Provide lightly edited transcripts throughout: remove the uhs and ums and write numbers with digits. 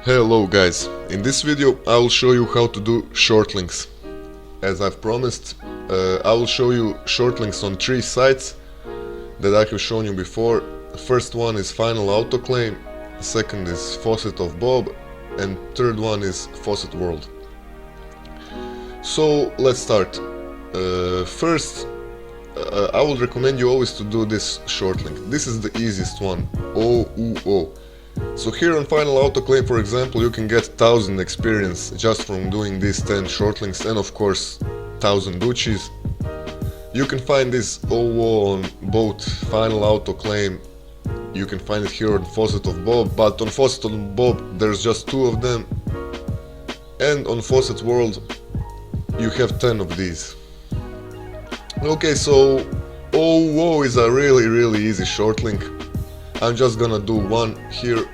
Hello guys, in this video I will show you how to do short links. As I've promised, I will show you short links on 3 sites that I have shown you before. The first one is Final Autoclaim, second is Faucet of Bob, and third one is Faucet World. So let's start. First, I would recommend you always to do this short link. This is the easiest one, OUO. So here on Final Autoclaim, for example, you can get 1000 experience just from doing these 10 short links, and of course 1000 duchies. You can find this OUO on both Final Autoclaim, you can find it here on Faucet of Bob, but on Faucet of Bob there's just 2 of them, and on Faucet World you have 10 of these. Okay, so OUO is a really easy short link. I'm just gonna do one here.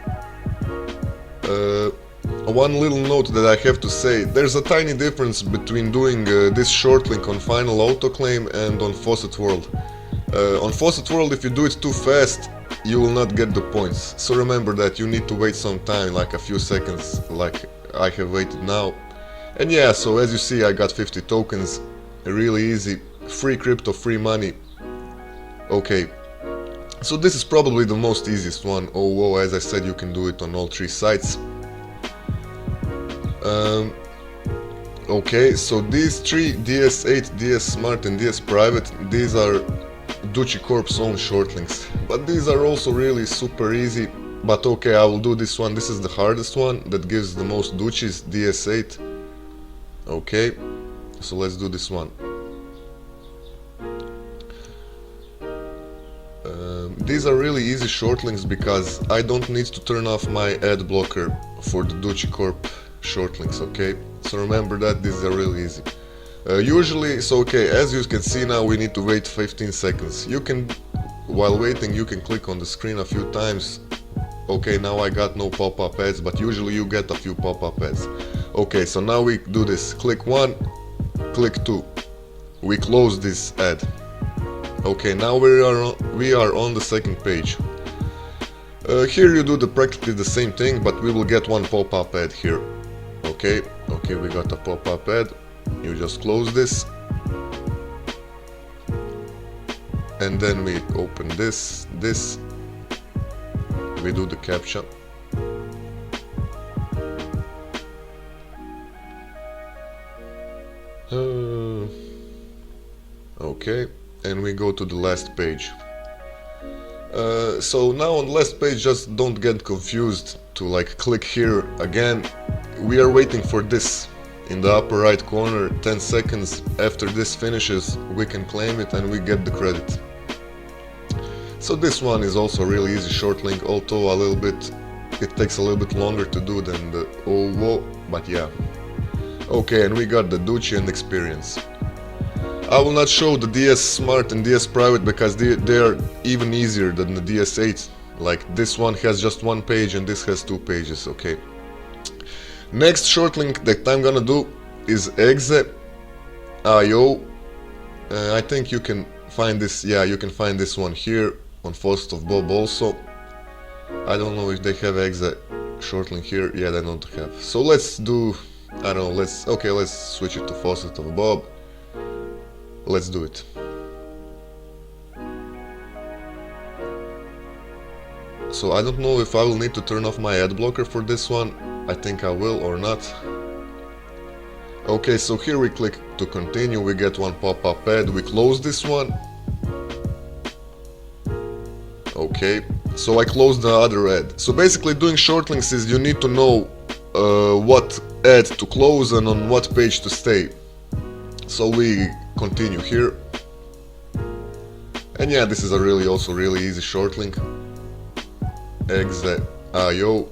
One little note that I have to say, there's a tiny difference between doing this short link on Final Autoclaim and on Faucet World. On Faucet World, if you do it too fast, you will not get the points. So remember that you need to wait some time, like a few seconds, like I have waited now. And yeah, so as you see, I got 50 tokens, really easy, free crypto, free money. Okay. So this is probably the most easiest one, OUO. As I said, you can do it on all 3 sites. Okay, so these 3, DS8, DS Smart and DS Private, these are Duchi Corp's own short links. But these are also really super easy. But okay, I will do this one. This is the hardest one that gives the most duchies, DS8. Okay, so let's do this one. These are really easy short links because I don't need to turn off my ad blocker for the Duchi Corp short links, okay? So remember that these are really easy. Usually, so okay, as you can see now, we need to wait 15 seconds. You can, while waiting, you can click on the screen a few times. Okay, now I got no pop-up ads, but usually you get a few pop-up ads. Okay, so now we do this. Click 1, click 2. We close this ad. Okay, now we are on the second page. Here you do practically the same thing, but we will get one pop-up ad here. Okay, we got a pop-up ad. You just close this, and then we open this. We do the captcha. Okay. And we go to the last page. So now on the last page, just don't get confused to like click here again. We are waiting for this in the upper right corner, 10 seconds. After this finishes, we can claim it and we get the credit. So this one is also really easy short link, although it takes a little bit longer to do than the OUO, but yeah. Okay, and we got the Duchi and experience. I will not show the DS Smart and DS Private because they are even easier than the DS8. Like this one has just 1 page and this has 2 pages, okay. Next short link that I'm gonna do is ʀᴏ.io. I think you can find this, yeah, you can find this one here on Faucet of Bob also. I don't know if they have ʀᴏ short link here, yeah, they don't have. So let's do, I don't know, let's switch it to Faucet of Bob. Let's do it. So I don't know if I will need to turn off my ad blocker for this one. I think I will or not. Okay, so here we click to continue, we get one pop-up ad, we close this one. Okay, so I close the other ad. So basically doing short links is you need to know what ad to close and on what page to stay. So we continue here, and yeah, this is a also really easy short link. ʀᴏ.io.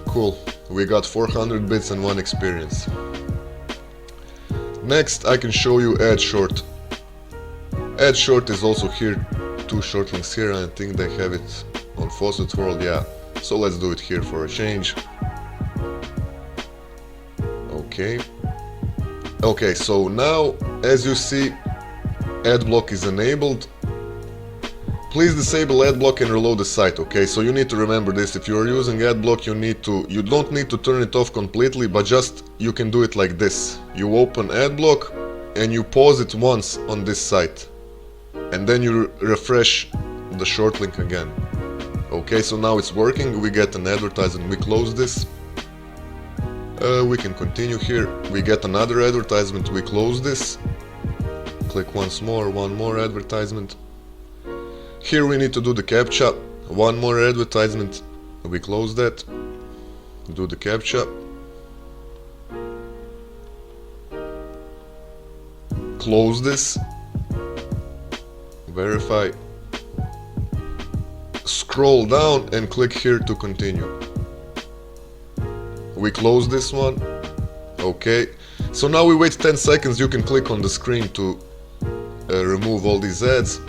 Cool, we got 400 bits and 1 experience. Next I can show you AdShort. AdShort is also here, 2 short links here, and I think they have it on Faucet World, yeah. So let's do it here for a change. Okay, so now as you see, ad block is enabled. Please disable adblock and reload the site, okay? So you need to remember this. If you are using adblock, you don't need to turn it off completely, but just you can do it like this. You open adblock and you pause it once on this site, and then you refresh the short link again. Okay, so now it's working. We get an advertisement. We close this. We can continue here. We get another advertisement. We close this. Click once more, one more advertisement. Here we need to do the CAPTCHA. One more advertisement. We close that. Do the CAPTCHA. Close this. Verify. Scroll down and click here to continue. We close this one. Okay. So now we wait 10 seconds. You can click on the screen to remove all these ads.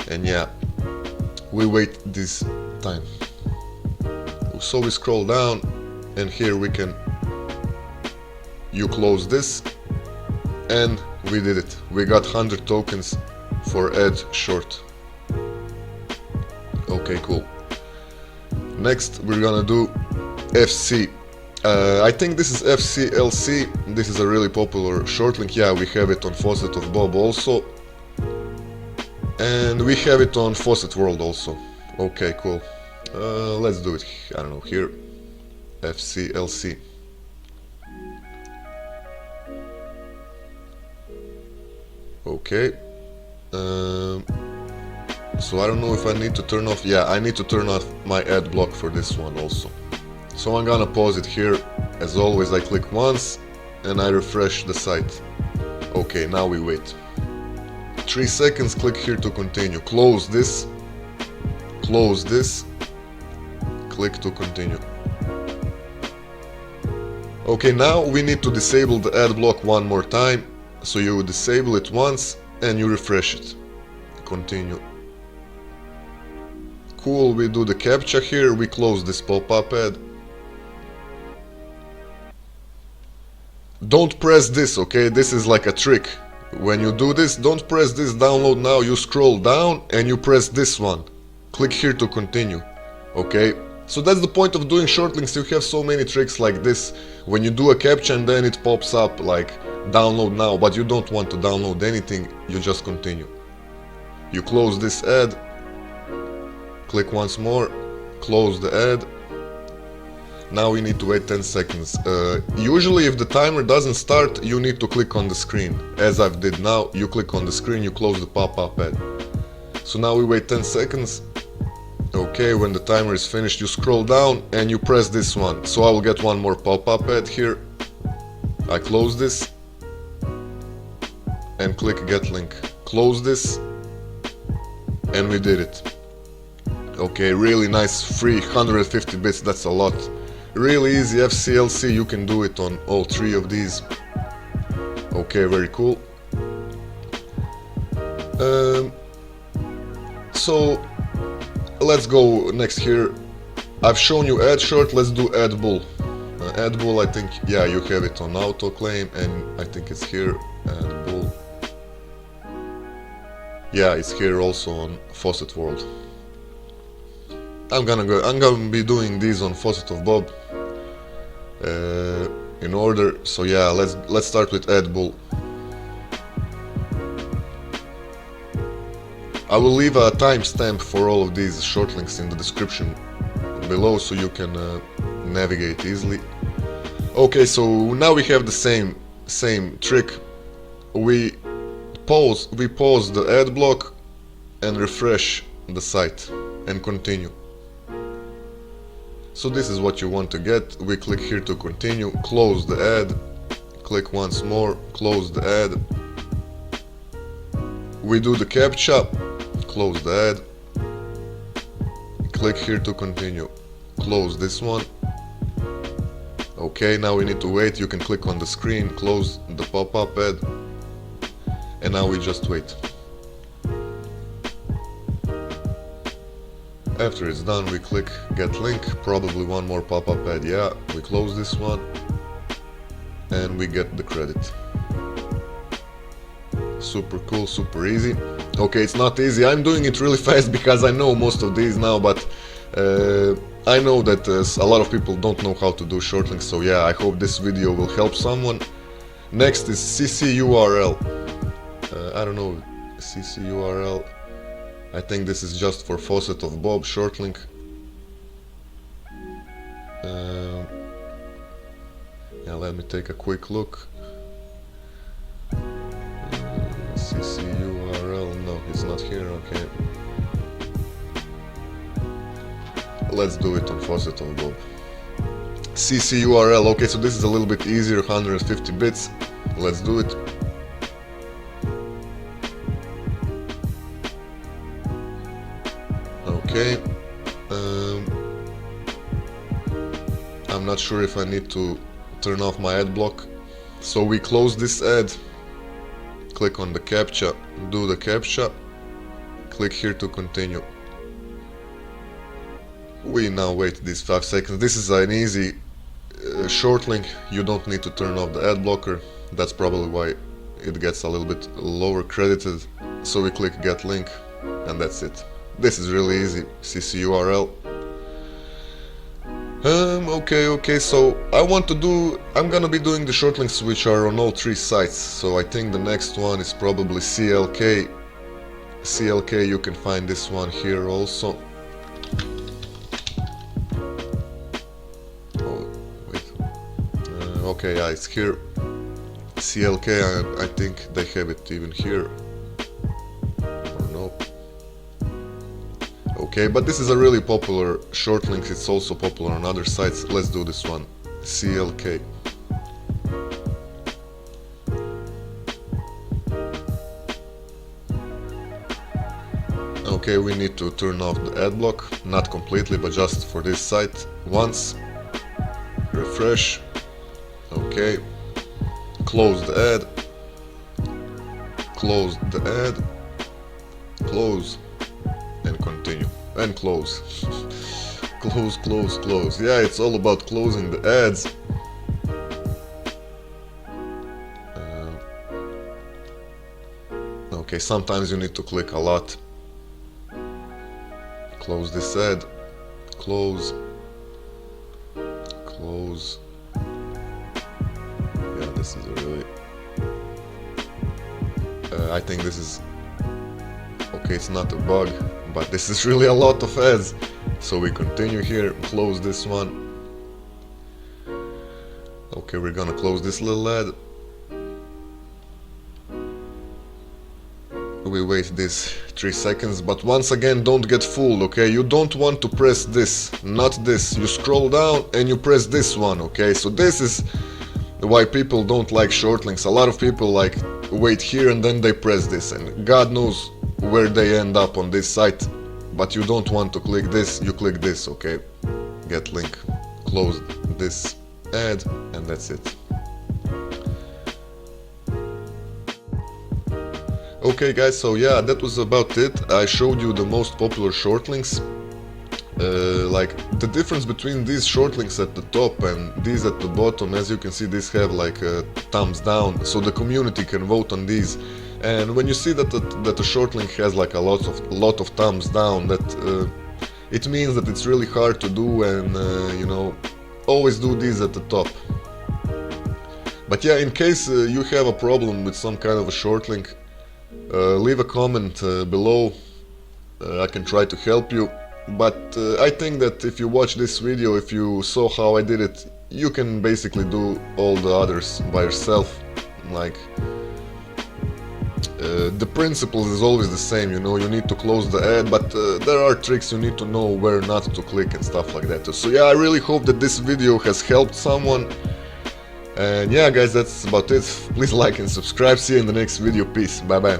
And yeah, we wait this time. So we scroll down and here we can, you close this, and we did it. We got 100 tokens for AdShort. Okay, cool. Next we're gonna do FC. I think this is FcLc. This is a really popular short link. Yeah, we have it on 꽊ᴜ also. And we have it on Faucet World also. Okay, cool. Let's do it, I don't know, here. FcLc. Okay. So I don't know if I need to turn off. Yeah, I need to turn off my ad block for this one also. So I'm gonna pause it here. As always, I click once and I refresh the site. Okay, now we wait. 3 seconds, click here to continue. Close this. Close this. Click to continue. Okay, now we need to disable the ad block one more time. So you disable it once and you refresh it. Continue. Cool, we do the CAPTCHA here. We close this pop-up ad. Don't press this, okay? This is like a trick. When you do this, don't press this download now. You scroll down and you press this one. Click here to continue. Okay? So that's the point of doing short links. You have so many tricks like this. When you do a CAPTCHA and then it pops up like download now, but you don't want to download anything, you just continue. You close this ad. Click once more. Close the ad. Now we need to wait 10 seconds. Usually if the timer doesn't start, you need to click on the screen. As I've did now, you click on the screen, you close the pop-up ad. So now we wait 10 seconds. Okay, when the timer is finished, you scroll down and you press this one. So I will get one more pop-up ad here. I close this and click get link. Close this and we did it. Okay, really nice, free, 150 bits, that's a lot. Really easy FcLc, you can do it on all 3 of these. Okay, very cool. So let's go next here. I've shown you AdShort, let's do AdBull. AdBull, I think, yeah, you have it on autoclaim, and I think it's here, AdBull. Yeah, it's here also on Faucet World. I'm gonna be doing these on 꽊ᴜ in order. So yeah, let's start with AdBull. I will leave a timestamp for all of these short links in the description below so you can navigate easily. Okay, so now we have the same trick. We pause the ad block and refresh the site and continue. So this is what you want to get. We click here to continue, close the ad, click once more, close the ad. We do the CAPTCHA, close the ad, click here to continue, close this one. Okay, now we need to wait. You can click on the screen, close the pop-up ad, and now we just wait. After it's done, we click get link, probably one more pop-up ad. Yeah, we close this one and we get the credit. Super cool, super easy. Okay, it's not easy. I'm doing it really fast because I know most of these now, but I know that a lot of people don't know how to do short links, so yeah, I hope this video will help someone. Next is CCUrl. I don't know, CCUrl. I think this is just for faucet of Bob, short link. Yeah, let me take a quick look. CCUrl, no, it's not here, okay. Let's do it on faucet of Bob. CCUrl, okay, so this is a little bit easier, 150 bits. Let's do it. Okay. I'm not sure if I need to turn off my ad block. So we close this ad, click on the CAPTCHA, do the CAPTCHA, click here to continue. We now wait these 5 seconds. This is an easy short link. You don't need to turn off the ad blocker. That's probably why it gets a little bit lower credited. So we click get link and that's it. This is really easy. CCUrl. Okay, so I'm gonna be doing the short links which are on all 3 sites. So I think the next one is probably CLK. CLK, you can find this one here also. Okay, yeah, it's here. CLK, I think they have it even here. Or no. Okay, but this is a really popular short link. It's also popular on other sites. Let's do this one. CLK. Okay, we need to turn off the ad block. Not completely, but just for this site. Once. Refresh. Okay, close the ad, close the ad, close, and continue, and close. Close, close, close. Yeah, it's all about closing the ads. Okay, sometimes you need to click a lot. Close this ad, close, close. This is really I think this is okay, it's not a bug, but this is really a lot of ads. So we continue here, close this one. Okay, we're gonna close this little ad. We wait this 3 seconds, but once again, don't get fooled, okay? You don't want to press this, not this. You scroll down and you press this one, okay? So this is why people don't like short links. A lot of people like wait here and then they press this, and God knows where they end up on this site. But you don't want to click this, you click this, okay? Get link, close this ad, and that's it. Okay guys, so yeah, that was about it. I showed you the most popular short links. Like the difference between these short links at the top and these at the bottom, as you can see, these have like a thumbs down, so the community can vote on these. And when you see that the short link has like a lot of thumbs down, that it means that it's really hard to do, and you know, always do these at the top. But yeah, in case you have a problem with some kind of a short link, leave a comment below. I can try to help you. But I think that if you watch this video, if you saw how I did it, you can basically do all the others by yourself. Like the principles is always the same, you know, you need to close the ad, but there are tricks you need to know where not to click and stuff like that. So yeah, I really hope that this video has helped someone. And yeah guys, that's about it. Please like and subscribe. See you in the next video. Peace. Bye bye.